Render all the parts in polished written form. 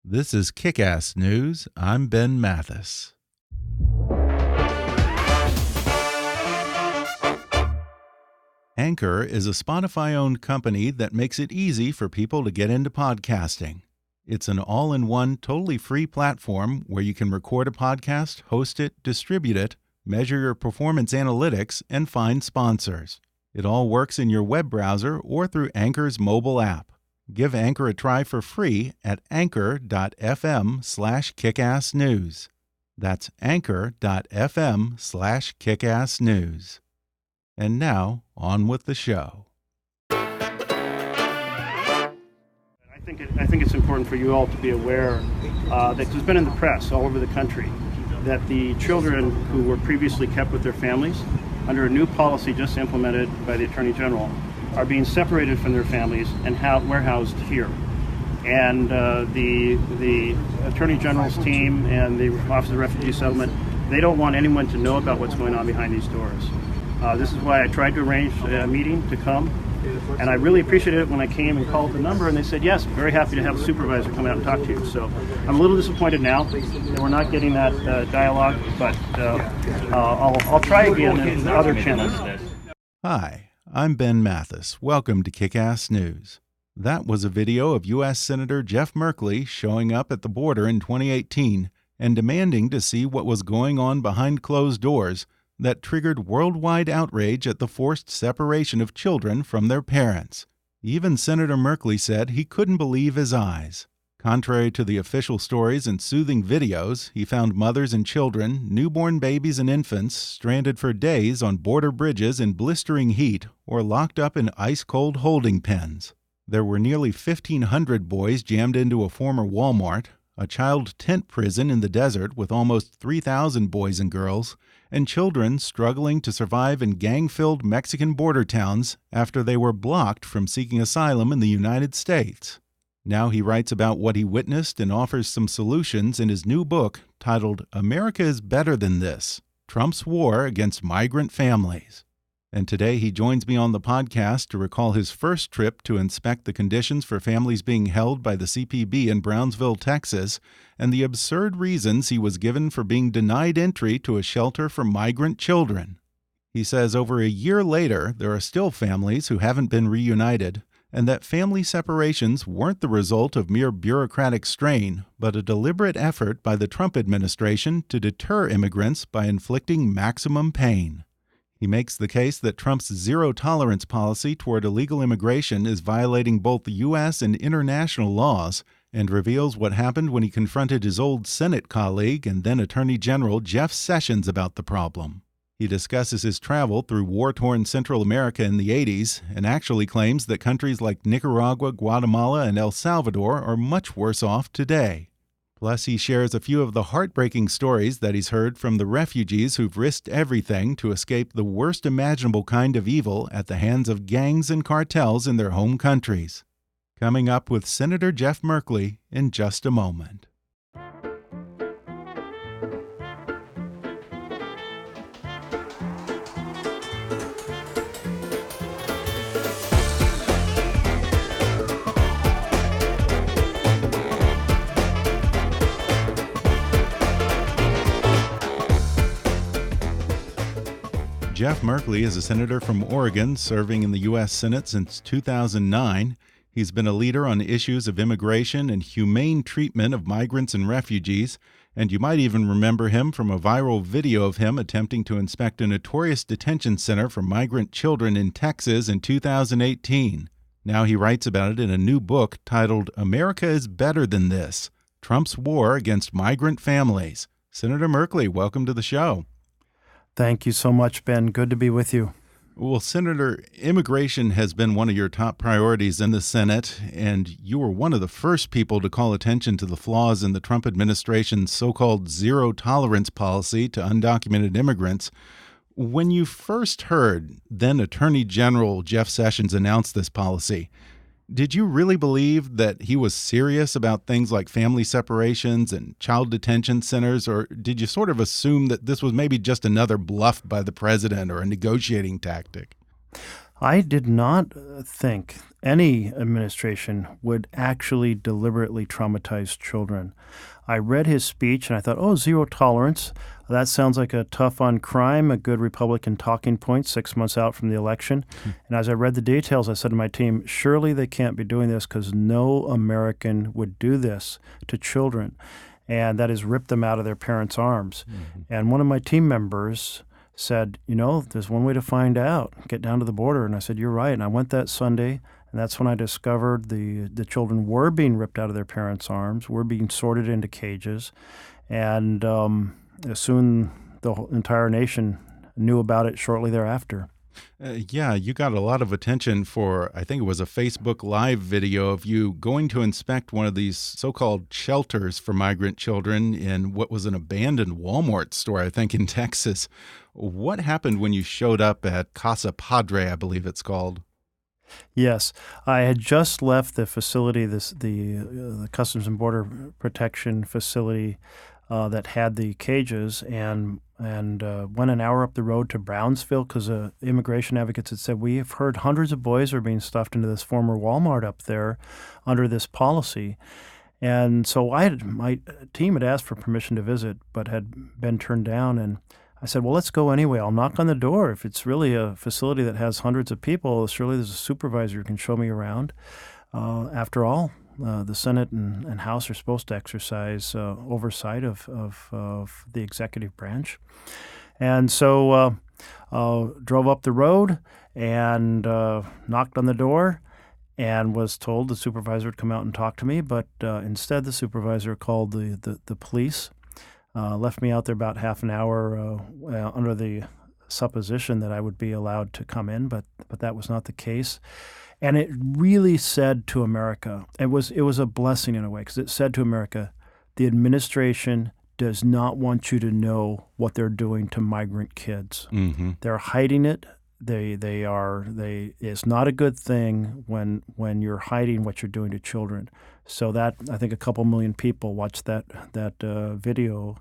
This is Kick-Ass News. I'm Ben Mathis. Anchor is a Spotify-owned company that makes it easy for people to get into podcasting. It's an all-in-one, totally free platform where you can record a podcast, host it, distribute it, measure your performance analytics, and find sponsors. It all works in your web browser or through Anchor's mobile app. Give Anchor a try for free at anchor.fm/kickassnews. That's anchor.fm/kickassnews. And now, on with the show. I think it's important for you all to be aware that it's been in the press all over the country that the children who were previously kept with their families under a new policy just implemented by the Attorney General are being separated from their families and warehoused here. And the Attorney General's team and the Office of Refugee Settlement, they don't want anyone to know about what's going on behind these doors. This is why I tried to arrange a meeting to come. And I really appreciated it when I came and called the number, and they said, yes, very happy to have a supervisor come out and talk to you. So I'm a little disappointed now that we're not getting that dialogue, but I'll try again in other channels. Hi, I'm Ben Mathis. Welcome to Kick-Ass News. That was a video of U.S. Senator Jeff Merkley showing up at the border in 2018 and demanding to see what was going on behind closed doors that triggered worldwide outrage at the forced separation of children from their parents. Even Senator Merkley said he couldn't believe his eyes. Contrary to the official stories and soothing videos, he found mothers and children, newborn babies and infants, stranded for days on border bridges in blistering heat or locked up in ice-cold holding pens. There were nearly 1,500 boys jammed into a former Walmart, a child tent prison in the desert with almost 3,000 boys and girls, and children struggling to survive in gang-filled Mexican border towns after they were blocked from seeking asylum in the United States. Now he writes about what he witnessed and offers some solutions in his new book titled America is Better Than This: Trump's War Against Migrant Families. And today he joins me on the podcast to recall his first trip to inspect the conditions for families being held by the CPB in Brownsville, Texas, and the absurd reasons he was given for being denied entry to a shelter for migrant children. He says over a year later, there are still families who haven't been reunited, and that family separations weren't the result of mere bureaucratic strain, but a deliberate effort by the Trump administration to deter immigrants by inflicting maximum pain. He makes the case that Trump's zero-tolerance policy toward illegal immigration is violating both U.S. and international laws, and reveals what happened when he confronted his old Senate colleague and then Attorney General Jeff Sessions about the problem. He discusses his travel through war-torn Central America in the 80s and actually claims that countries like Nicaragua, Guatemala, and El Salvador are much worse off today. Plus, he shares a few of the heartbreaking stories that he's heard from the refugees who've risked everything to escape the worst imaginable kind of evil at the hands of gangs and cartels in their home countries. Coming up with Senator Jeff Merkley in just a moment. Jeff Merkley is a senator from Oregon, serving in the U.S. Senate since 2009. He's been a leader on issues of immigration and humane treatment of migrants and refugees, and you might even remember him from a viral video of him attempting to inspect a notorious detention center for migrant children in Texas in 2018. Now he writes about it in a new book titled America is Better Than This: Trump's War Against Migrant Families. Senator Merkley, welcome to the show. Thank you so much, Ben. Good to be with you. Well, Senator, immigration has been one of your top priorities in the Senate, and you were one of the first people to call attention to the flaws in the Trump administration's so-called zero-tolerance policy to undocumented immigrants. When you first heard then Attorney General Jeff Sessions announce this policy, did you really believe that he was serious about things like family separations and child detention centers, or did you sort of assume that this was maybe just another bluff by the president or a negotiating tactic? I did not think any administration would actually deliberately traumatize children. I read his speech and I thought, oh, zero tolerance. That sounds like a tough on crime, a good Republican talking point 6 months out from the election. And as I read the details, I said to my team, surely they can't be doing this because no American would do this to children. And that is rip them out of their parents' arms. And one of my team members said, there's one way to find out. Get down to the border. And I said, you're right. And I went that Sunday, and that's when I discovered the children were being ripped out of their parents' arms, were being sorted into cages. And soon the entire nation knew about it shortly thereafter. Yeah, you got a lot of attention for, I think it was a Facebook Live video of you going to inspect one of these so-called shelters for migrant children in what was an abandoned Walmart store, I think, in Texas. What happened when you showed up at Casa Padre, I believe it's called? Yes, I had just left the facility, the Customs and Border Protection facility that had the cages, and went an hour up the road to Brownsville because immigration advocates had said, we have heard hundreds of boys are being stuffed into this former Walmart up there under this policy. And so my team had asked for permission to visit, but had been turned down. And I said, well, let's go anyway. I'll knock on the door. If it's really a facility that has hundreds of people, surely there's a supervisor who can show me around. After all, the Senate and House are supposed to exercise oversight of the executive branch. And so drove up the road and knocked on the door and was told the supervisor would come out and talk to me. But instead, the supervisor called the police, left me out there about half an hour under the supposition that I would be allowed to come in, but that was not the case. And it really said to America, it was a blessing in a way, because it said to America, the administration does not want you to know what they're doing to migrant kids. They're hiding it. It's not a good thing when you're hiding what you're doing to children. So that, I think, a couple million people watched that video,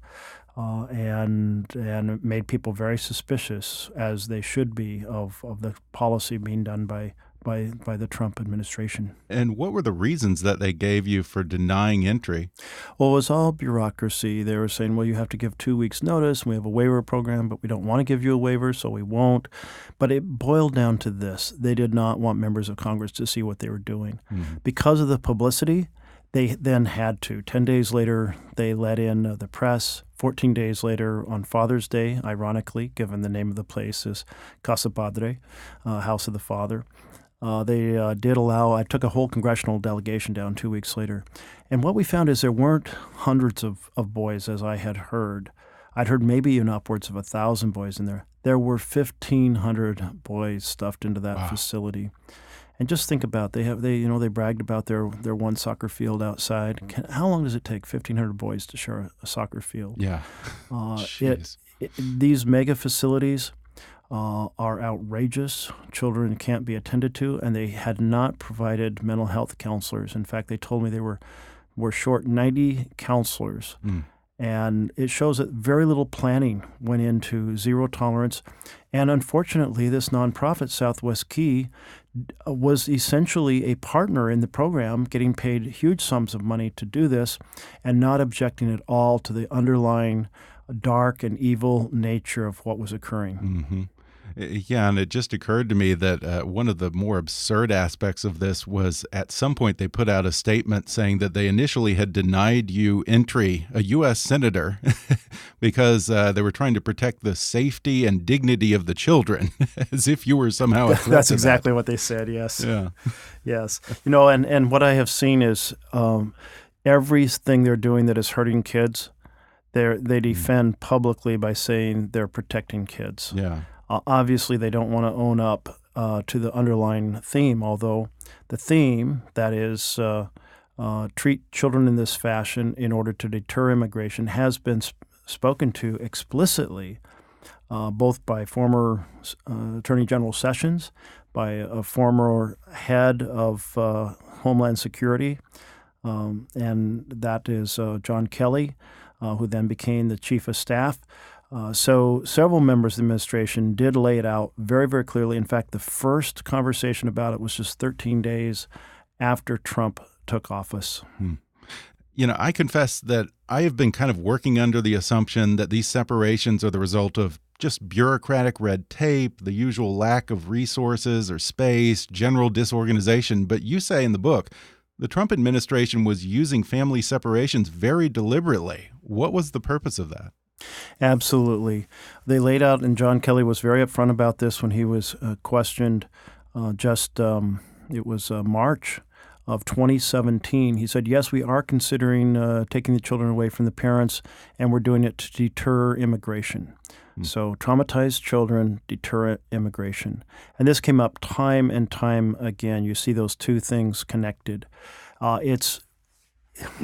and it made people very suspicious, as they should be, of the policy being done by the Trump administration. And what were the reasons that they gave you for denying entry? Well, it was all bureaucracy. They were saying, well, you have to give 2 weeks' notice. We have a waiver program, but we don't want to give you a waiver, so we won't. But it boiled down to this. They did not want members of Congress to see what they were doing. Because of the publicity, they then had to. 10 days later, they let in the press. 14 days later, on Father's Day, ironically, given the name of the place is Casa Padre, House of the Father, they did allow, I took a whole congressional delegation down 2 weeks later. And what we found is there weren't hundreds of boys, as I had heard. I'd heard maybe even upwards of 1,000 boys in there. There were 1,500 boys stuffed into that facility. And just think about, they bragged about their one soccer field outside. How long does it take 1,500 boys to share a soccer field? Yeah. These mega facilities are outrageous. Children can't be attended to, and they had not provided mental health counselors. In fact, they told me they were short 90 counselors. And it shows that very little planning went into zero tolerance. And unfortunately, this nonprofit, Southwest Key, was essentially a partner in the program, getting paid huge sums of money to do this and not objecting at all to the underlying dark and evil nature of what was occurring. Yeah, and it just occurred to me that one of the more absurd aspects of this was at some point they put out a statement saying that they initially had denied you entry, a U.S. senator, because they were trying to protect the safety and dignity of the children, as if you were somehow a threat. That's exactly what they said, yes. Yeah. Yes. And what I have seen is everything they're doing that is hurting kids, they defend publicly by saying they're protecting kids. Yeah. Obviously, they don't want to own up to the underlying theme, although the theme, that is, treat children in this fashion in order to deter immigration, has been spoken to explicitly, both by former Attorney General Sessions, by a former head of Homeland Security, and that is John Kelly, who then became the chief of staff. So several members of the administration did lay it out very, very clearly. In fact, the first conversation about it was just 13 days after Trump took office. I confess that I have been kind of working under the assumption that these separations are the result of just bureaucratic red tape, the usual lack of resources or space, general disorganization. But you say in the book, the Trump administration was using family separations very deliberately. What was the purpose of that? Absolutely. They laid out, and John Kelly was very upfront about this when he was questioned it was March of 2017. He said, yes, we are considering taking the children away from the parents, and we're doing it to deter immigration. So traumatized children deter immigration. And this came up time and time again. You see those two things connected. It's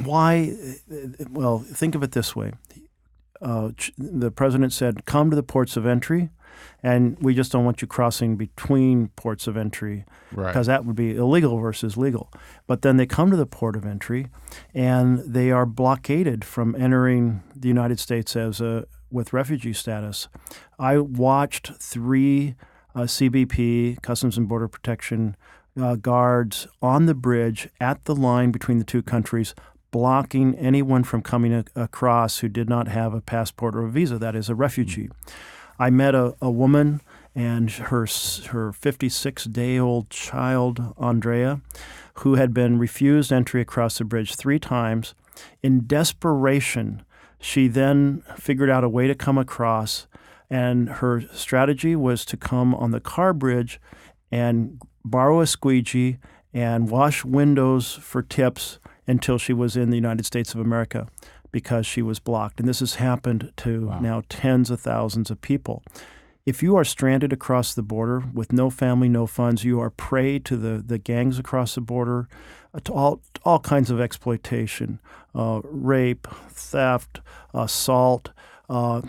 why, well, think of it this way. The president said, come to the ports of entry, and we just don't want you crossing between ports of entry because that would be illegal versus legal. But then they come to the port of entry, and they are blockaded from entering the United States with refugee status. I watched 3 CBP, Customs and Border Protection guards on the bridge at the line between the two countries, blocking anyone from coming across who did not have a passport or a visa, that is, a refugee. I met a woman and her 56-day-old child, Andrea, who had been refused entry across the bridge 3 times. In desperation, she then figured out a way to come across, and her strategy was to come on the car bridge and borrow a squeegee and wash windows for tips until she was in the United States of America because she was blocked. And this has happened to now tens of thousands of people. If you are stranded across the border with no family, no funds, you are prey to the gangs across the border, to all kinds of exploitation, rape, theft, assault,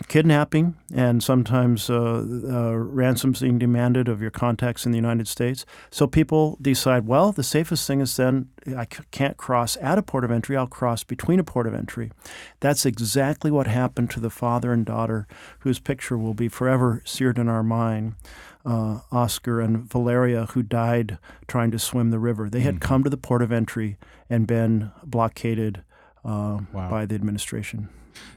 kidnapping, and sometimes ransoms being demanded of your contacts in the United States. So people decide, well, the safest thing is then I can't cross at a port of entry, I'll cross between a port of entry. That's exactly what happened to the father and daughter whose picture will be forever seared in our mind, Oscar and Valeria, who died trying to swim the river. They had come to the port of entry and been blockaded by the administration.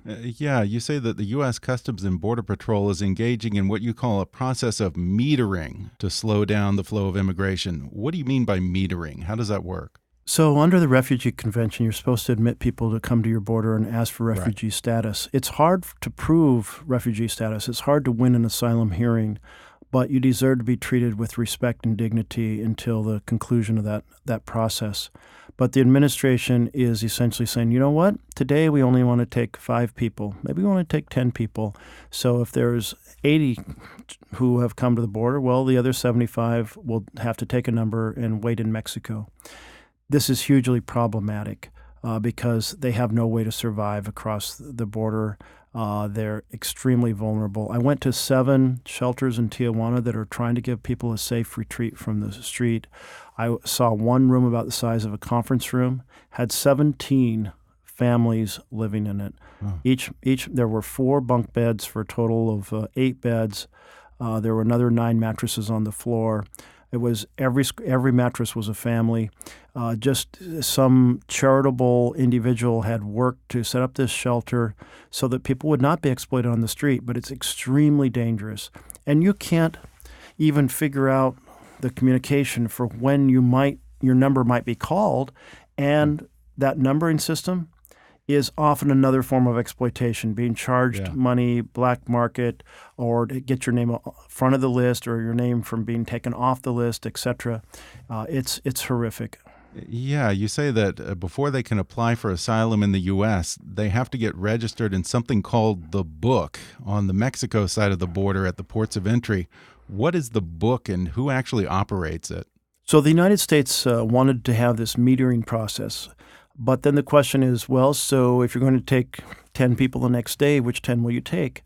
You say that the U.S. Customs and Border Patrol is engaging in what you call a process of metering to slow down the flow of immigration. What do you mean by metering? How does that work? So under the Refugee Convention, you're supposed to admit people to come to your border and ask for refugee status. It's hard to prove refugee status. It's hard to win an asylum hearing, but you deserve to be treated with respect and dignity until the conclusion of that process. But the administration is essentially saying, you know what? Today we only want to take 5 people. Maybe we want to take 10 people. So if there's 80 who have come to the border, well, the other 75 will have to take a number and wait in Mexico. This is hugely problematic because they have no way to survive across the border. They're extremely vulnerable. I went to 7 shelters in Tijuana that are trying to give people a safe retreat from the street. I saw one room about the size of a conference room, had 17 families living in it. Each there were 4 bunk beds for a total of 8 beds. There were another 9 mattresses on the floor. It was every mattress was a family. Just some charitable individual had worked to set up this shelter so that people would not be exploited on the street, but it's extremely dangerous. And you can't even figure out the communication for when your number might be called, and that numbering system is often another form of exploitation, being charged money, black market, or to get your name front of the list or your name from being taken off the list, etc. It's horrific. Yeah, you say that before they can apply for asylum in the U.S., they have to get registered in something called the book on the Mexico side of the border at the ports of entry. What is the book and who actually operates it? So the United States wanted to have this metering process. But then the question is, well, so if you're going to take 10 people the next day, which 10 will you take?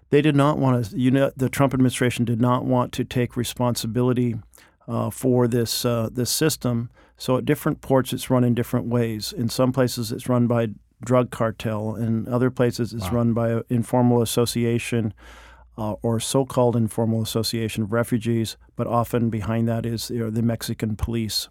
They did not want to, the Trump administration did not want to take responsibility for this system. So at different ports, it's run in different ways. In some places, it's run by drug cartel. In other places, it's run by an informal association or so-called informal association of refugees, but often behind that is the Mexican police.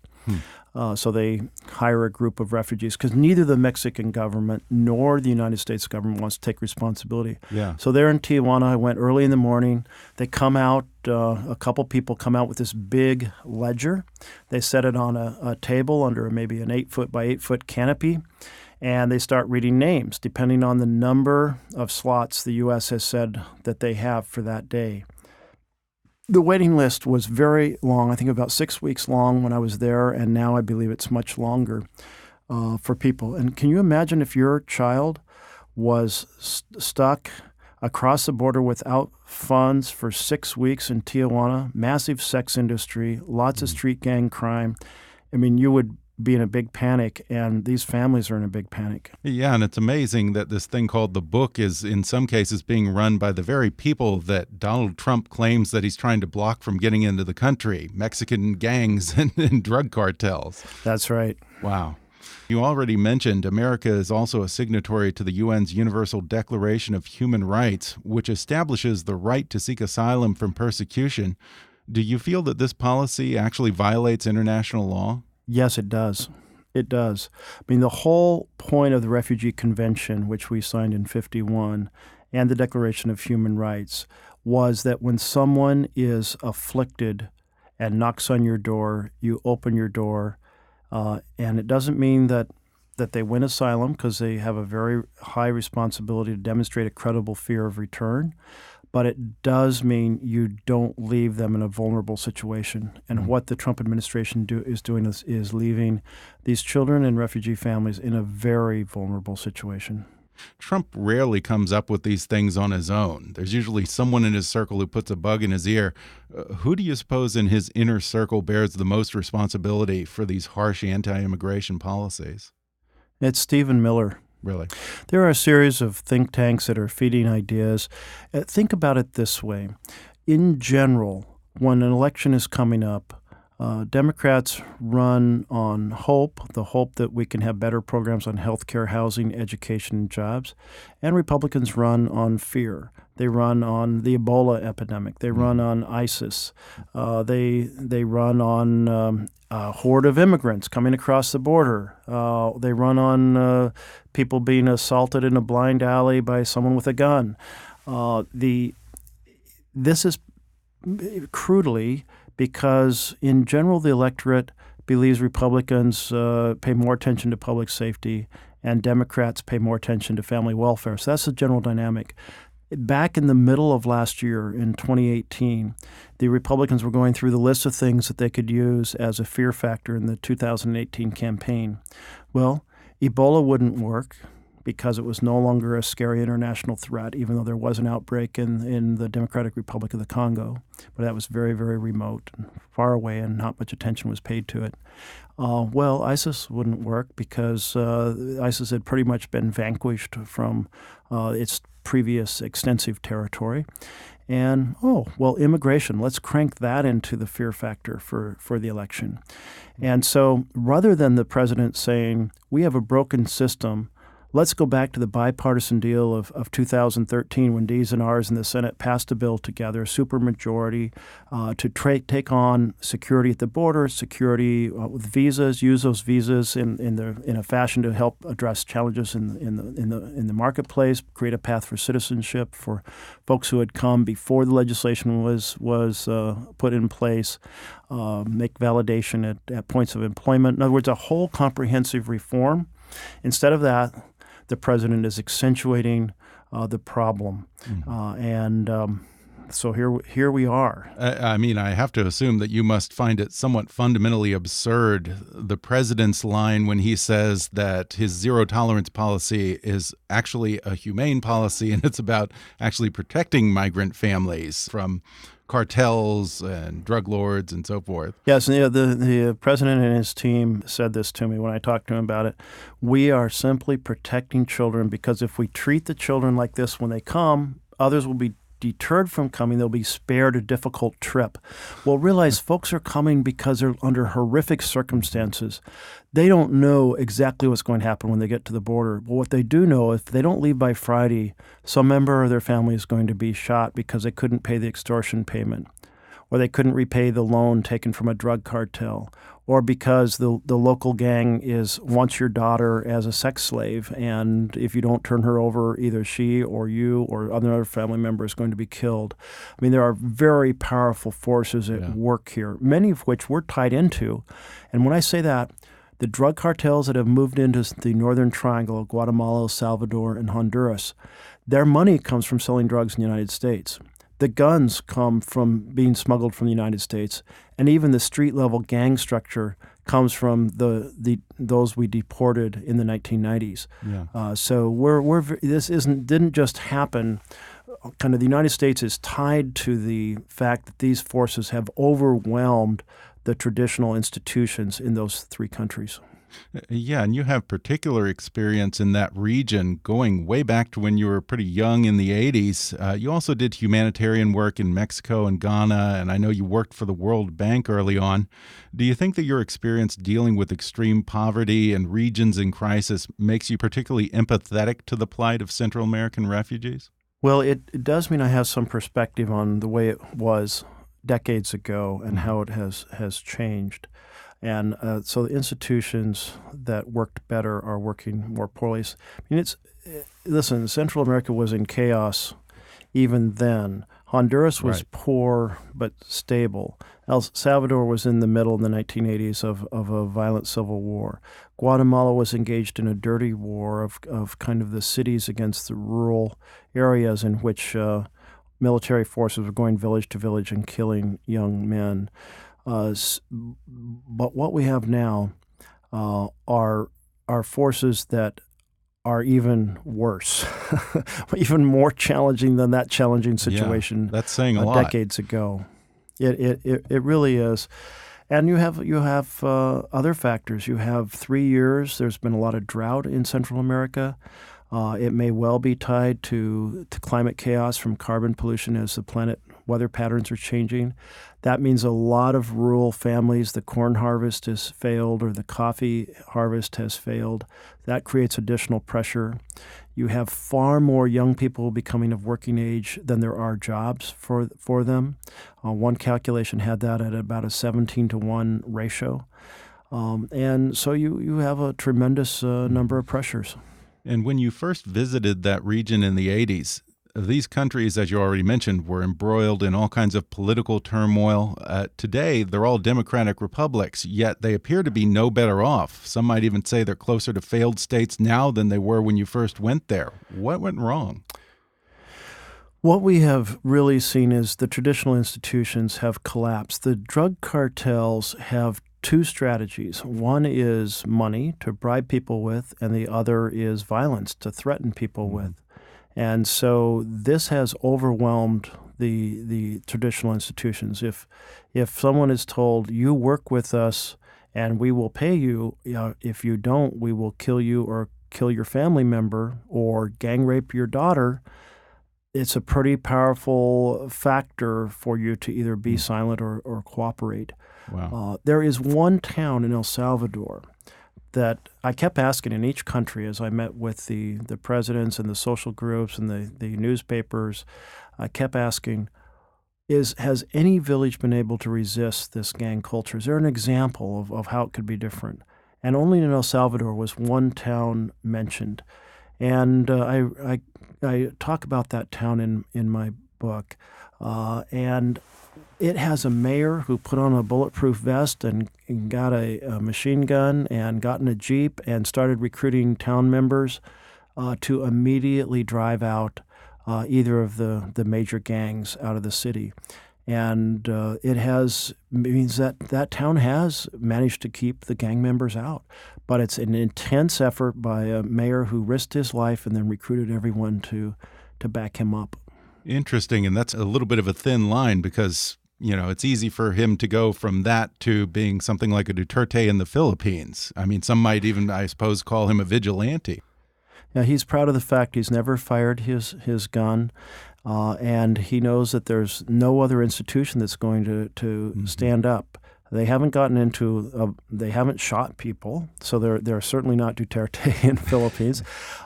So they hire a group of refugees because neither the Mexican government nor the United States government wants to take responsibility. Yeah. So they're in Tijuana. I went early in the morning. They come out, a couple people come out with this big ledger. They set it on a table under maybe an 8-foot by 8-foot canopy, and they start reading names depending on the number of slots the U.S. has said that they have for that day. The waiting list was very long, I think about 6 weeks long when I was there, and now I believe it's much longer for people. And can you imagine if your child was stuck across the border without funds for 6 weeks in Tijuana, massive sex industry, lots of street gang crime? I mean, you would be in a big panic, and these families are in a big panic. Yeah, and it's amazing that this thing called the book is in some cases being run by the very people that Donald Trump claims that he's trying to block from getting into the country, Mexican gangs and drug cartels. That's right. Wow. You already mentioned America is also a signatory to the UN's Universal Declaration of Human Rights, which establishes the right to seek asylum from persecution. Do you feel that this policy actually violates international law? Yes, it does. It does. I mean, the whole point of the Refugee Convention, which we signed in 1951, and the Declaration of Human Rights, was that when someone is afflicted and knocks on your door, you open your door, and it doesn't mean that they win asylum because they have a very high responsibility to demonstrate a credible fear of return. But it does mean you don't leave them in a vulnerable situation. And what the Trump administration is doing is leaving these children and refugee families in a very vulnerable situation. Trump rarely comes up with these things on his own. There's usually someone in his circle who puts a bug in his ear. Who do you suppose in his inner circle bears the most responsibility for these harsh anti-immigration policies? It's Stephen Miller. Really? There are a series of think tanks that are feeding ideas. Think about it this way. In general, when an election is coming up, Democrats run on hope, the hope that we can have better programs on health care, housing, education, and jobs. And Republicans run on fear. They run on the Ebola epidemic. They run on ISIS. They run on a horde of immigrants coming across the border. They run on people being assaulted in a blind alley by someone with a gun. This is crudely because, in general, the electorate believes Republicans pay more attention to public safety and Democrats pay more attention to family welfare. So that's the general dynamic. Back in the middle of last year, in 2018, the Republicans were going through the list of things that they could use as a fear factor in the 2018 campaign. Well, Ebola wouldn't work because it was no longer a scary international threat, even though there was an outbreak in the Democratic Republic of the Congo. But that was very, very remote and far away, and not much attention was paid to it. Well, ISIS wouldn't work because ISIS had pretty much been vanquished from its previous extensive territory. And, immigration, let's crank that into the fear factor for the election. And so rather than the president saying, we have a broken system, let's go back to the bipartisan deal of 2013 when D's and R's in the Senate passed a bill together, a supermajority, to take on security at the border, security with visas, use those visas in a fashion to help address challenges in the marketplace, create a path for citizenship for folks who had come before the legislation was put in place, make validation at points of employment. In other words, a whole comprehensive reform. Instead of that, the president is accentuating the problem. So here we are. I mean, I have to assume that you must find it somewhat fundamentally absurd, the president's line when he says that his zero-tolerance policy is actually a humane policy and it's about actually protecting migrant families from cartels and drug lords and so forth. Yes, and the president and his team said this to me when I talked to him about it. We are simply protecting children because if we treat the children like this when they come, others will be deterred from coming. They'll be spared a difficult trip. Well, realize folks are coming because they're under horrific circumstances. They don't know exactly what's going to happen when they get to the border. But what they do know, if they don't leave by Friday, some member of their family is going to be shot because they couldn't pay the extortion payment, or they couldn't repay the loan taken from a drug cartel, or because the local gang wants your daughter as a sex slave, and if you don't turn her over, either she or you or another family member is going to be killed. I mean, there are very powerful forces at work here, many of which we're tied into. And when I say that, the drug cartels that have moved into the Northern Triangle, Guatemala, El Salvador, and Honduras, their money comes from selling drugs in the United States. The guns come from being smuggled from the United States, and even the street-level gang structure comes from those we deported in the 1990s. Yeah. So this didn't just happen. Kind of the United States is tied to the fact that these forces have overwhelmed the traditional institutions in those three countries. Yeah, and you have particular experience in that region going way back to when you were pretty young in the 80s. You also did humanitarian work in Mexico and Ghana, and I know you worked for the World Bank early on. Do you think that your experience dealing with extreme poverty and regions in crisis makes you particularly empathetic to the plight of Central American refugees? Well, it does mean I have some perspective on the way it was decades ago and how it has changed. And so the institutions that worked better are working more poorly. I mean, listen, Central America was in chaos even then. Honduras was poor but stable. El Salvador was in the middle in the 1980s of a violent civil war. Guatemala was engaged in a dirty war of kind of the cities against the rural areas in which military forces were going village to village and killing young men. But what we have now are forces that are even worse, even more challenging than that challenging situation. That's saying a lot. Decades ago. It really is. And you have other factors. You have 3 years. There's been a lot of drought in Central America. It may well be tied to climate chaos from carbon pollution as the planet weather patterns are changing. That means a lot of rural families, the corn harvest has failed or the coffee harvest has failed. That creates additional pressure. You have far more young people becoming of working age than there are jobs for them. One calculation had that at about a 17-to-1 ratio. And so you have a tremendous number of pressures. And when you first visited that region in the 80s, these countries, as you already mentioned, were embroiled in all kinds of political turmoil. Today, they're all democratic republics, yet they appear to be no better off. Some might even say they're closer to failed states now than they were when you first went there. What went wrong? What we have really seen is the traditional institutions have collapsed. The drug cartels have two strategies. One is money to bribe people with, and the other is violence to threaten people with. And so this has overwhelmed the traditional institutions. If someone is told, you work with us and we will pay you, if you don't, we will kill you or kill your family member or gang rape your daughter, it's a pretty powerful factor for you to either be silent or cooperate. Wow. There is one town in El Salvador that I kept asking in each country as I met with the presidents and the social groups and the newspapers. I kept asking, has any village been able to resist this gang culture? Is there an example of how it could be different? And only in El Salvador was one town mentioned. And I talk about that town in my book. And it has a mayor who put on a bulletproof vest and got a machine gun and got in a Jeep and started recruiting town members to immediately drive out either of the major gangs out of the city. And it means that town has managed to keep the gang members out. But it's an intense effort by a mayor who risked his life and then recruited everyone to back him up. Interesting, and that's a little bit of a thin line because it's easy for him to go from that to being something like a Duterte in the Philippines. I mean, some might even, I suppose, call him a vigilante. Yeah, he's proud of the fact he's never fired his gun, and he knows that there's no other institution that's going to stand up They haven't gotten into, they haven't shot people, so they're certainly not Duterte in Philippines.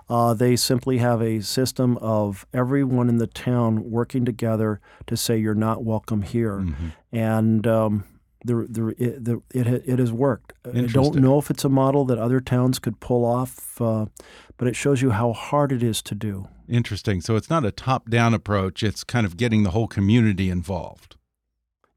They simply have a system of everyone in the town working together to say you're not welcome here, and it has worked. I don't know if it's a model that other towns could pull off, but it shows you how hard it is to do. Interesting. So it's not a top-down approach. It's kind of getting the whole community involved.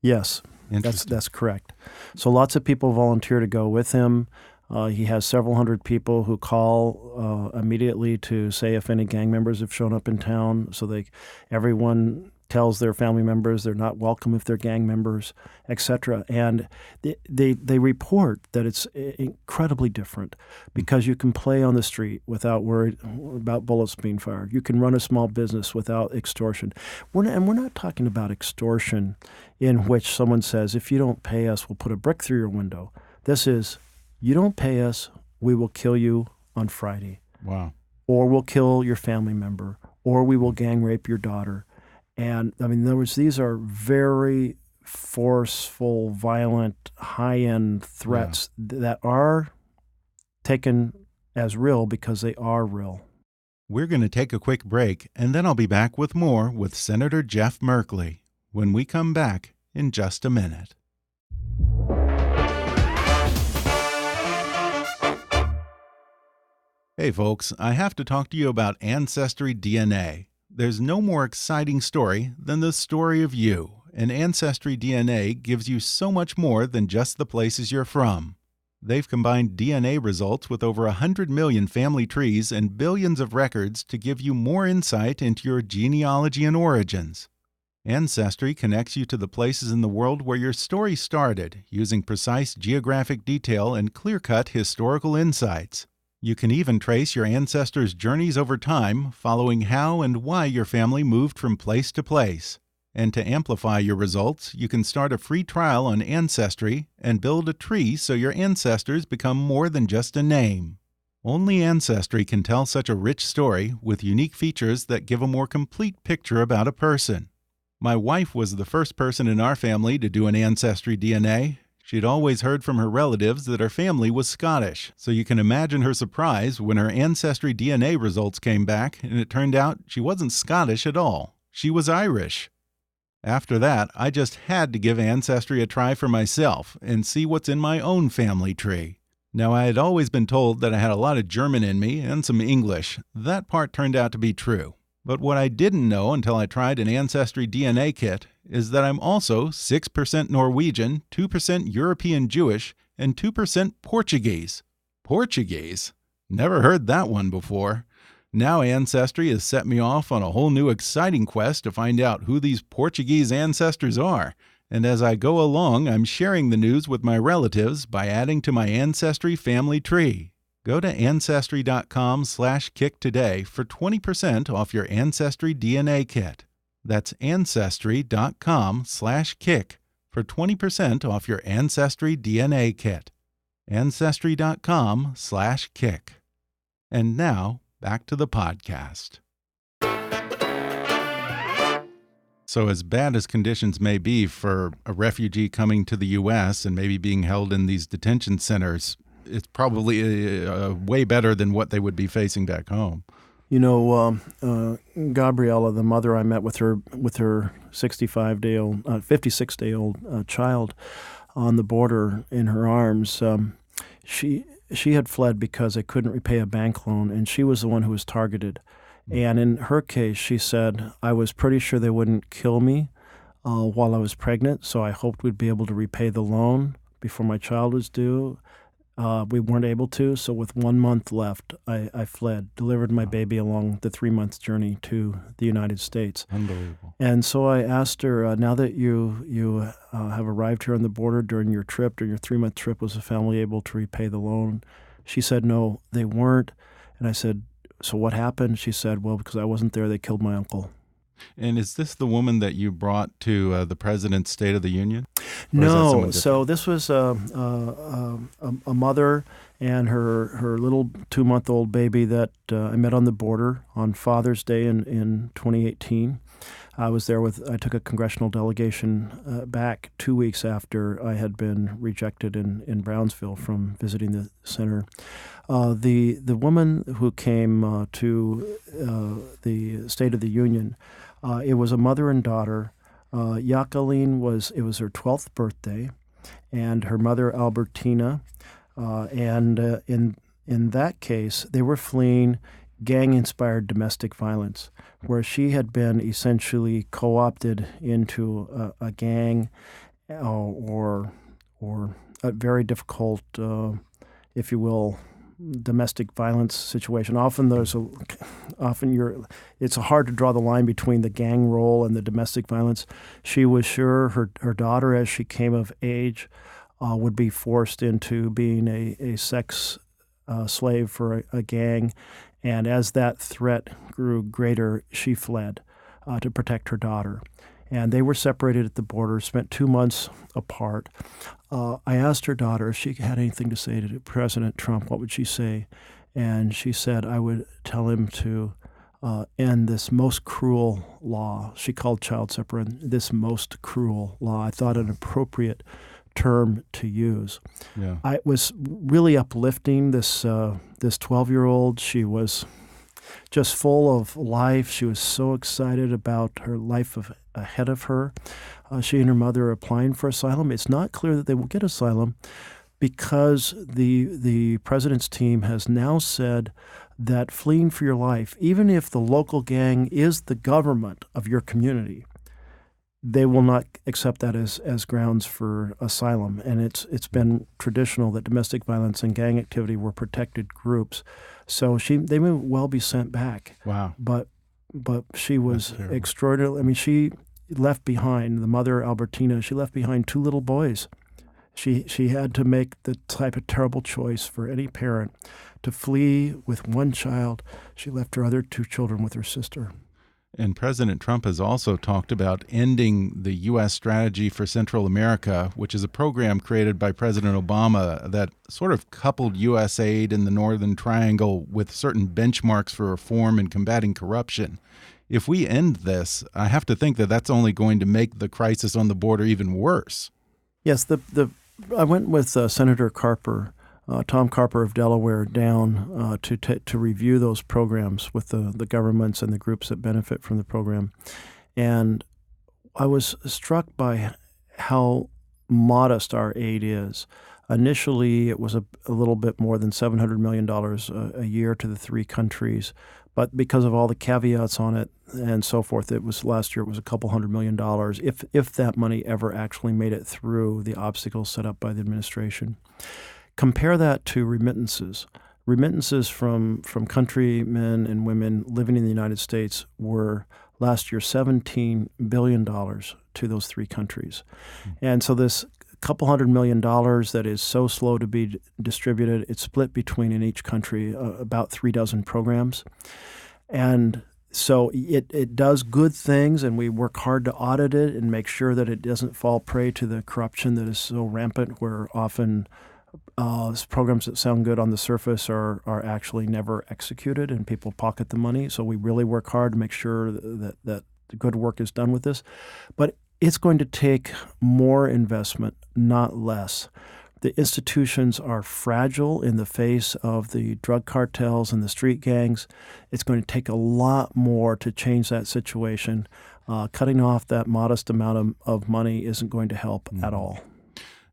Yes. That's correct. So lots of people volunteer to go with him. He has several hundred people who call immediately to say if any gang members have shown up in town. So everyone tells their family members they're not welcome if they're gang members, etc. And they report that it's incredibly different because you can play on the street without worry about bullets being fired. You can run a small business without extortion. We're not talking about extortion in which someone says, if you don't pay us, we'll put a brick through your window. This is, you don't pay us, we will kill you on Friday. Wow. Or we'll kill your family member, or we will gang rape your daughter. And, I mean, in other words, these are very forceful, violent, high-end threats that are taken as real because they are real. We're going to take a quick break, and then I'll be back with more with Senator Jeff Merkley when we come back in just a minute. Hey, folks, I have to talk to you about Ancestry DNA. There's no more exciting story than the story of you, and Ancestry DNA gives you so much more than just the places you're from. They've combined DNA results with over 100 million family trees and billions of records to give you more insight into your genealogy and origins. Ancestry connects you to the places in the world where your story started, using precise geographic detail and clear-cut historical insights. You can even trace your ancestors' journeys over time, following how and why your family moved from place to place. And to amplify your results, you can start a free trial on Ancestry and build a tree so your ancestors become more than just a name. Only Ancestry can tell such a rich story with unique features that give a more complete picture about a person. My wife was the first person in our family to do an Ancestry DNA. She'd always heard from her relatives that her family was Scottish, so you can imagine her surprise when her Ancestry DNA results came back and it turned out she wasn't Scottish at all. She was Irish. After that, I just had to give Ancestry a try for myself and see what's in my own family tree. Now, I had always been told that I had a lot of German in me and some English. That part turned out to be true. But what I didn't know until I tried an Ancestry DNA kit is that I'm also 6% Norwegian, 2% European Jewish, and 2% Portuguese. Portuguese? Never heard that one before. Now Ancestry has set me off on a whole new exciting quest to find out who these Portuguese ancestors are. And as I go along, I'm sharing the news with my relatives by adding to my Ancestry family tree. Go to Ancestry.com/kick today for 20% off your Ancestry DNA kit. That's Ancestry.com/kick for 20% off your Ancestry DNA kit. Ancestry.com/kick. And now, back to the podcast. So as bad as conditions may be for a refugee coming to the U.S. and maybe being held in these detention centers, it's probably way better than what they would be facing back home. You know, Gabriella, the mother I met with her 56-day-old child on the border in her arms, she had fled because they couldn't repay a bank loan, and she was the one who was targeted. And in her case, she said, I was pretty sure they wouldn't kill me while I was pregnant, so I hoped we'd be able to repay the loan before my child was due. We weren't able to, so with 1 month left, I fled, delivered my baby along the 3-month journey to the United States. Unbelievable. And so I asked her, now that you have arrived here on the border during your 3-month trip, was the family able to repay the loan? She said, no, they weren't. And I said, so what happened? She said, well, because I wasn't there, they killed my uncle. And is this the woman that you brought to the President's State of the Union? Or is that someone No, different? so this was a mother and her little 2-month-old baby that I met on the border on Father's Day in 2018. I took a congressional delegation back 2 weeks after I had been rejected in Brownsville from visiting the center. The woman who came to the State of the Union, it was a mother and daughter. Jacqueline was her 12th birthday, and her mother Albertina, and in that case they were fleeing gang-inspired domestic violence, where she had been essentially co-opted into a gang or a very difficult, if you will, domestic violence situation. It's hard to draw the line between the gang role and the domestic violence. She was sure her daughter, as she came of age, would be forced into being a sex slave for a gang. And as that threat grew greater, she fled to protect her daughter. And they were separated at the border, spent 2 months apart. I asked her daughter if she had anything to say to President Trump. What would she say? And she said, I would tell him to end this most cruel law. She called child separation this most cruel law. I thought an appropriate term to use. Yeah. It was really uplifting. This 12-year-old, she was just full of life. She was so excited about her life ahead of her. She and her mother are applying for asylum. It's not clear that they will get asylum because the president's team has now said that fleeing for your life, even if the local gang is the government of your community, they will not accept that as grounds for asylum. And it's been traditional that domestic violence and gang activity were protected groups. So they may well be sent back. Wow. But she was extraordinary. I mean, she left behind, the mother, Albertina, she left behind 2 little boys. She had to make the type of terrible choice for any parent to flee with 1 child. She left her other 2 children with her sister. And President Trump has also talked about ending the U.S. Strategy for Central America, which is a program created by President Obama that sort of coupled U.S. aid in the Northern Triangle with certain benchmarks for reform and combating corruption. If we end this, I have to think that that's only going to make the crisis on the border even worse. Yes, I went with Senator Carper, Tom Carper of Delaware, down to review those programs with the governments and the groups that benefit from the program. And I was struck by how modest our aid is. Initially, it was a little bit more than $700 million a year to the 3 countries. But because of all the caveats on it and so forth, last year it was a couple $100 million, if that money ever actually made it through the obstacles set up by the administration. Compare that to remittances. Remittances from countrymen and women living in the United States were last year $17 billion to those 3 countries. And so this couple $100 million that is so slow to be distributed, it's split between in each country about 3 dozen programs. And so it does good things, and we work hard to audit it and make sure that it doesn't fall prey to the corruption that is so rampant, where often programs that sound good on the surface are actually never executed and people pocket the money. So we really work hard to make sure that the good work is done with this. But it's going to take more investment, not less. The institutions are fragile in the face of the drug cartels and the street gangs. It's going to take a lot more to change that situation. Cutting off that modest amount of money isn't going to help at all.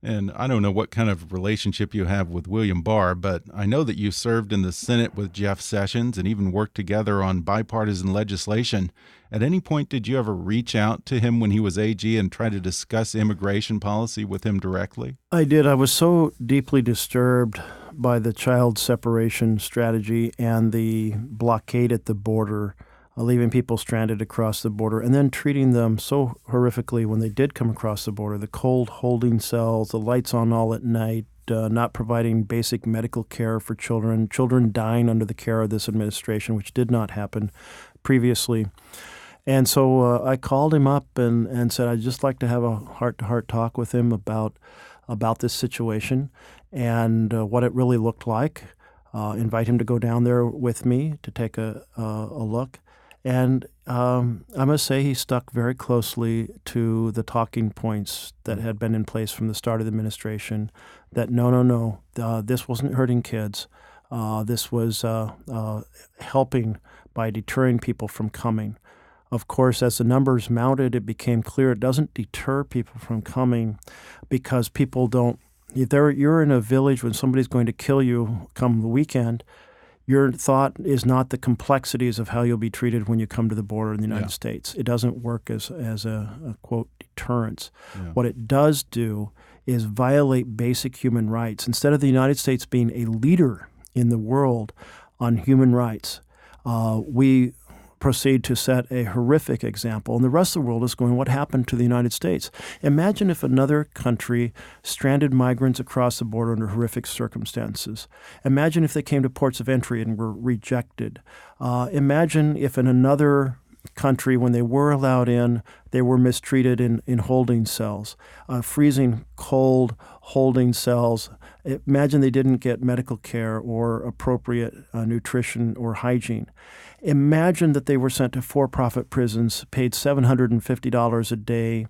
And I don't know what kind of relationship you have with William Barr, but I know that you served in the Senate with Jeff Sessions and even worked together on bipartisan legislation. At any point, did you ever reach out to him when he was AG and try to discuss immigration policy with him directly? I did. I was so deeply disturbed by the child separation strategy and the blockade at the border, leaving people stranded across the border, and then treating them so horrifically when they did come across the border, the cold holding cells, the lights on all at night, not providing basic medical care for children dying under the care of this administration, which did not happen previously. And so I called him up and said I'd just like to have a heart-to-heart talk with him about this situation and what it really looked like. Invite him to go down there with me to take a look. And I must say he stuck very closely to the talking points that had been in place from the start of the administration, that no, this wasn't hurting kids. This was helping by deterring people from coming. Of course, as the numbers mounted, it became clear it doesn't deter people from coming because people don't. If you're in a village when somebody's going to kill you come the weekend, your thought is not the complexities of how you'll be treated when you come to the border in the United States. It doesn't work as a quote, deterrence. Yeah. What it does do is violate basic human rights. Instead of the United States being a leader in the world on human rights, we proceed to set a horrific example. And the rest of the world is going, what happened to the United States? Imagine if another country stranded migrants across the border under horrific circumstances. Imagine if they came to ports of entry and were rejected. Imagine if in another country, when they were allowed in, they were mistreated in holding cells, freezing cold holding cells. Imagine they didn't get medical care or appropriate nutrition or hygiene. Imagine that they were sent to for-profit prisons, paid $750 a day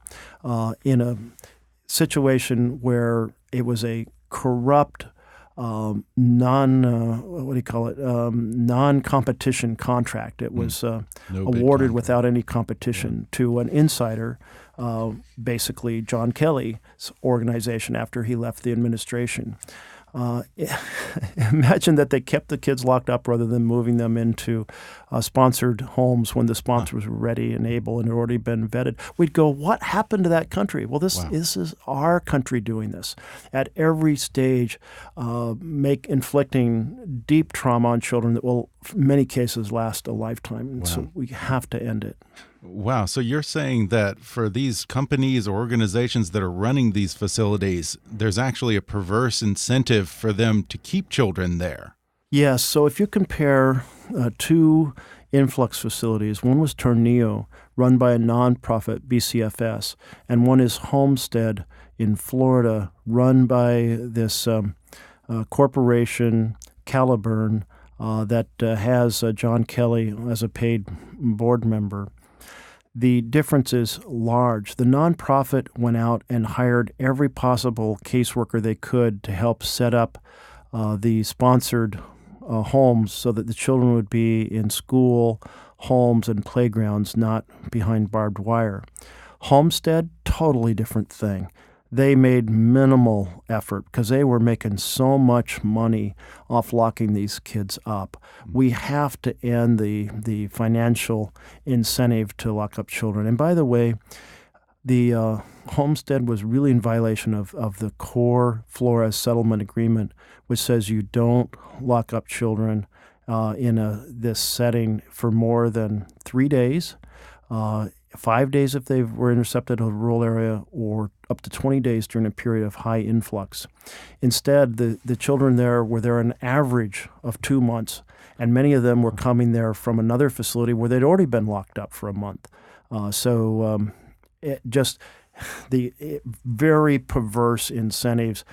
in a situation where it was a corrupt, non-competition contract. It was awarded without any competition to an insider, basically John Kelly's organization after he left the administration. Imagine that they kept the kids locked up rather than moving them into sponsored homes when the sponsors were ready and able and had already been vetted. We'd go, what happened to that country? Well, this is our country doing this. At every stage, inflicting deep trauma on children that will, in many cases, last a lifetime. And so we have to end it. Wow. So you're saying that for these companies or organizations that are running these facilities, there's actually a perverse incentive for them to keep children there. Yes. So if you compare two influx facilities, one was Tornillo, run by a nonprofit, BCFS, and one is Homestead in Florida, run by this corporation, Caliburn, that has John Kelly as a paid board member. The difference is large. The nonprofit went out and hired every possible caseworker they could to help set up the sponsored homes so that the children would be in school, homes, and playgrounds, not behind barbed wire. Homestead, totally different thing. They made minimal effort because they were making so much money off locking these kids up. We have to end the financial incentive to lock up children. And by the way, the Homestead was really in violation of the core Flores settlement agreement, which says you don't lock up children in this setting for more than 3 days. 5 days if they were intercepted in a rural area, or up to 20 days during a period of high influx. Instead, the children there were there an average of 2 months, and many of them were coming there from another facility where they'd already been locked up for a month. Very perverse incentives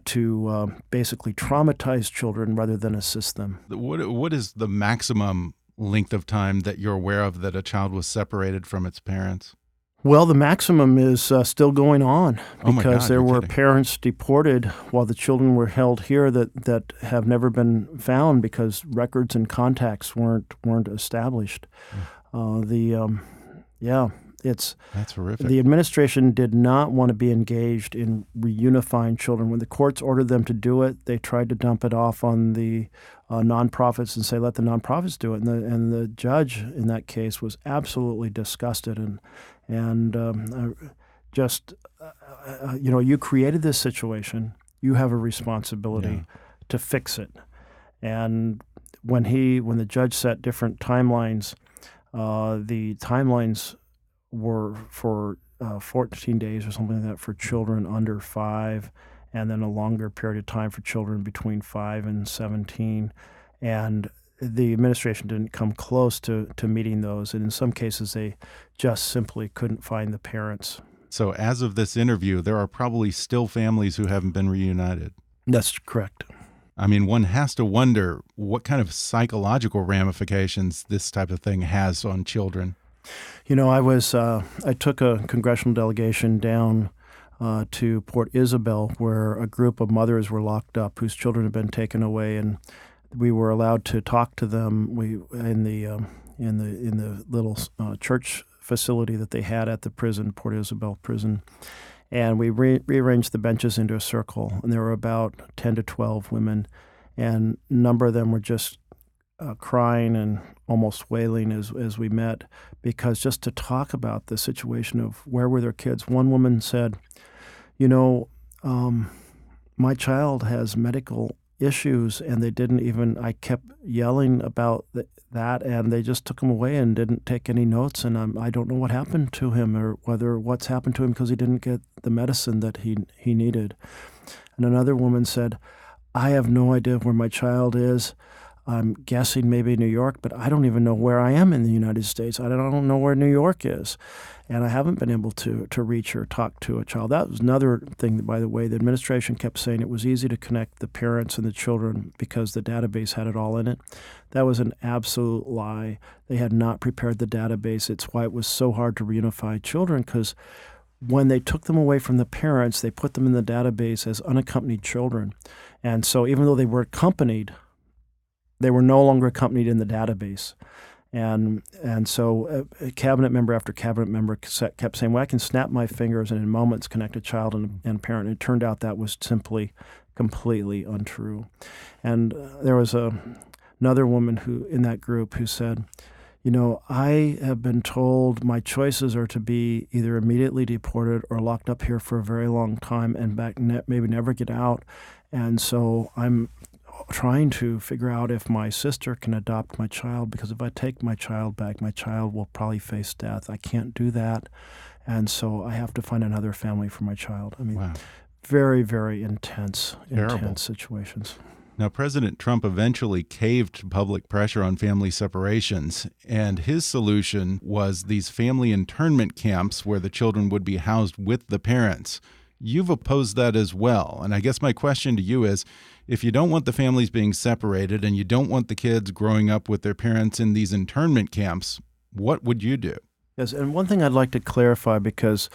to basically traumatize children rather than assist them. What is the maximum length of time that you're aware of that a child was separated from its parents? Well, the maximum is still going on because there were parents deported while the children were held here that have never been found because records and contacts weren't established. That's horrific. The administration did not want to be engaged in reunifying children. When the courts ordered them to do it, they tried to dump it off on the nonprofits and say, let the nonprofits do it. And the judge in that case was absolutely disgusted you created this situation. You have a responsibility to fix it. And when the judge set different timelines, the timelines were for 14 days or something like that for children under 5, and then a longer period of time for children between 5 and 17. And the administration didn't come close to meeting those, and in some cases they just simply couldn't find the parents. So as of this interview, there are probably still families who haven't been reunited. That's correct. I mean, one has to wonder what kind of psychological ramifications this type of thing has on children. You know, I took a congressional delegation down to Port Isabel, where a group of mothers were locked up whose children had been taken away, and we were allowed to talk to them. We in the little church facility that they had at the prison, Port Isabel prison, and we rearranged the benches into a circle, and there were about 10 to 12 women, and a number of them were just crying and almost wailing as we met, because just to talk about the situation of where were their kids. One woman said, you know, my child has medical issues, and they didn't even, I kept yelling about that, and they just took him away and didn't take any notes, and I don't know what happened to him or what's happened to him because he didn't get the medicine that he needed. And another woman said, I have no idea where my child is. I'm guessing maybe New York, but I don't even know where I am in the United States. I don't know where New York is. And I haven't been able to reach or talk to a child. That was another thing, by the way. The administration kept saying it was easy to connect the parents and the children because the database had it all in it. That was an absolute lie. They had not prepared the database. It's why it was so hard to reunify children, because when they took them away from the parents, they put them in the database as unaccompanied children. And so even though they were accompanied, they were no longer accompanied in the database. And so cabinet member after cabinet member kept saying, well, I can snap my fingers and in moments connect a child and parent. And it turned out that was simply completely untrue. And there was another woman who in that group who said, you know, I have been told my choices are to be either immediately deported or locked up here for a very long time and back maybe never get out. And so I'm trying to figure out if my sister can adopt my child, because if I take my child back, my child will probably face death. I can't do that. And so I have to find another family for my child. I mean, wow. Very, very intense Terrible situations. Now, President Trump eventually caved to public pressure on family separations, and his solution was these family internment camps where the children would be housed with the parents. You've opposed that as well. And I guess my question to you is, if you don't want the families being separated and you don't want the kids growing up with their parents in these internment camps, what would you do? Yes, and one thing I'd like to clarify, because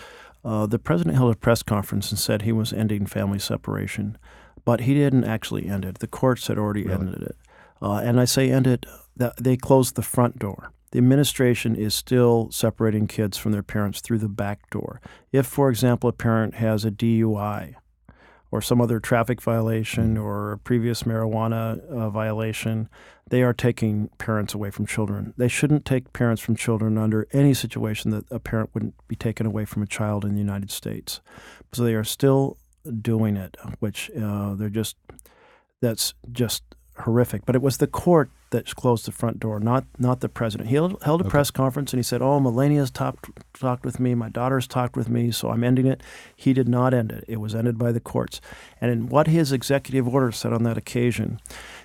the president held a press conference and said he was ending family separation, but he didn't actually end it. The courts had already ended it. And I say end it, they closed the front door. The administration is still separating kids from their parents through the back door. If, for example, a parent has a DUI or some other traffic violation or a previous marijuana violation, they are taking parents away from children. They shouldn't take parents from children under any situation that a parent wouldn't be taken away from a child in the United States. So they are still doing it, which that's just horrific. But it was the court that closed the front door, not the president. He held a press conference and he said, oh, Melania's talked with me, my daughter's talked with me, so I'm ending it. He did not end it. It was ended by the courts. And in what his executive order said on that occasion,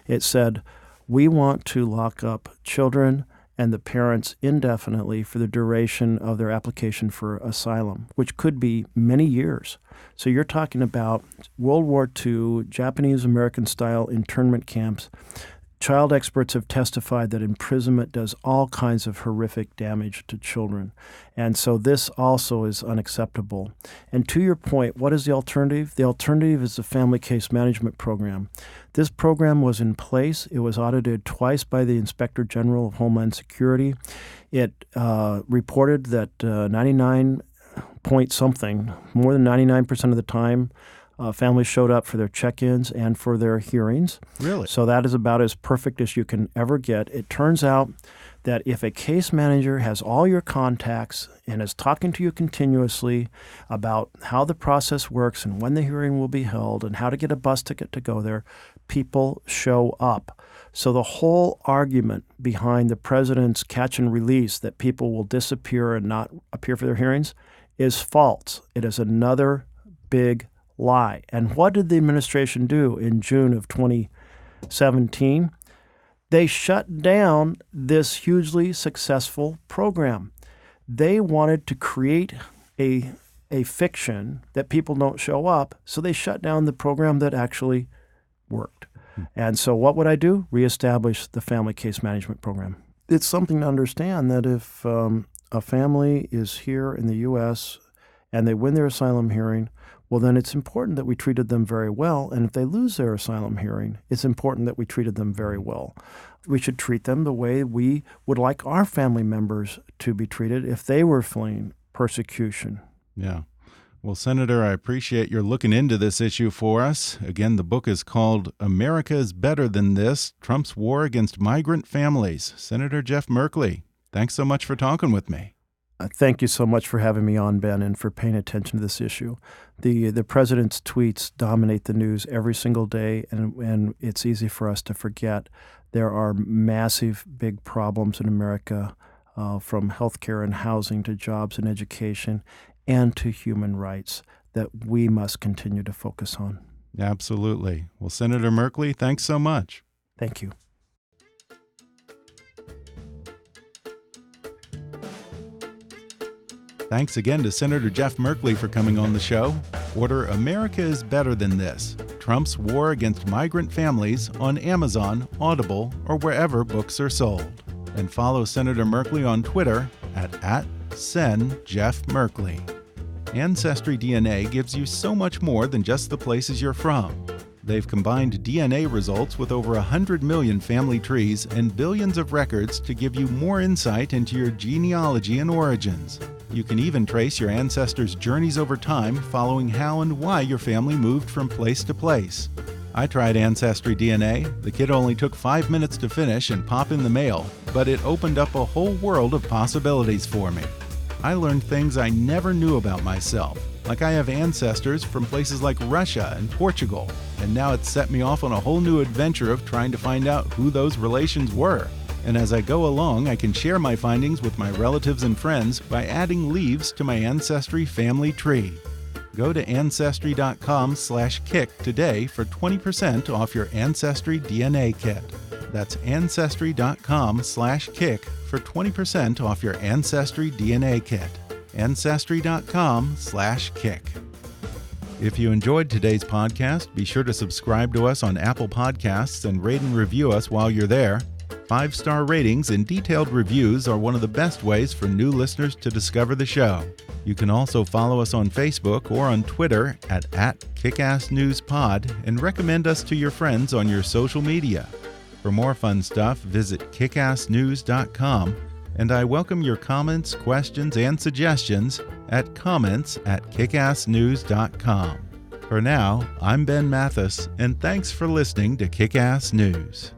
it said, we want to lock up children and the parents indefinitely for the duration of their application for asylum, which could be many years. So you're talking about World War II, Japanese-American-style internment camps. Child experts have testified that imprisonment does all kinds of horrific damage to children. And so this also is unacceptable. And to your point, what is the alternative? The alternative is the Family Case Management Program. This program was in place. It was audited twice by the Inspector General of Homeland Security. It reported that 99 point something, more than 99% of the time, families showed up for their check-ins and for their hearings. Really? So that is about as perfect as you can ever get. It turns out that if a case manager has all your contacts and is talking to you continuously about how the process works and when the hearing will be held and how to get a bus ticket to go there, people show up. So the whole argument behind the president's catch and release that people will disappear and not appear for their hearings is false. It is another big lie. And what did the administration do in June of 2017? They shut down this hugely successful program. They wanted to create a fiction that people don't show up, so they shut down the program that actually worked. And so what would I do? Reestablish the family case management program. It's something to understand that if a family is here in the U.S. and they win their asylum hearing, well, then it's important that we treated them very well. And if they lose their asylum hearing, it's important that we treated them very well. We should treat them the way we would like our family members to be treated if they were fleeing persecution. Yeah. Well, Senator, I appreciate your looking into this issue for us. Again, the book is called America is Better Than This, Trump's War Against Migrant Families. Senator Jeff Merkley, thanks so much for talking with me. Thank you so much for having me on, Ben, and for paying attention to this issue. The president's tweets dominate the news every single day, and it's easy for us to forget. There are massive, big problems in America, from healthcare and housing to jobs and education and to human rights that we must continue to focus on. Absolutely. Well, Senator Merkley, thanks so much. Thank you. Thanks again to Senator Jeff Merkley for coming on the show. Order America is Better Than This, Trump's War Against Migrant Families on Amazon, Audible, or wherever books are sold. And follow Senator Merkley on Twitter at @SenJeffMerkley. Ancestry DNA gives you so much more than just the places you're from. They've combined DNA results with over 100 million family trees and billions of records to give you more insight into your genealogy and origins. You can even trace your ancestors' journeys over time, following how and why your family moved from place to place. I tried Ancestry DNA. The kit only took 5 minutes to finish and pop in the mail, but it opened up a whole world of possibilities for me. I learned things I never knew about myself, like I have ancestors from places like Russia and Portugal, and now it's set me off on a whole new adventure of trying to find out who those relations were. And as I go along, I can share my findings with my relatives and friends by adding leaves to my Ancestry family tree. Go to Ancestry.com/kick today for 20% off your Ancestry DNA kit. That's Ancestry.com/kick for 20% off your Ancestry DNA kit. Ancestry.com/kick. If you enjoyed today's podcast, be sure to subscribe to us on Apple Podcasts and rate and review us while you're there. 5-star ratings and detailed reviews are one of the best ways for new listeners to discover the show. You can also follow us on Facebook or on Twitter at @KickassNewsPod and recommend us to your friends on your social media. For more fun stuff, visit kickassnews.com, and I welcome your comments, questions, and suggestions at comments@kickassnews.com. For now, I'm Ben Mathis, and thanks for listening to Kick-Ass News.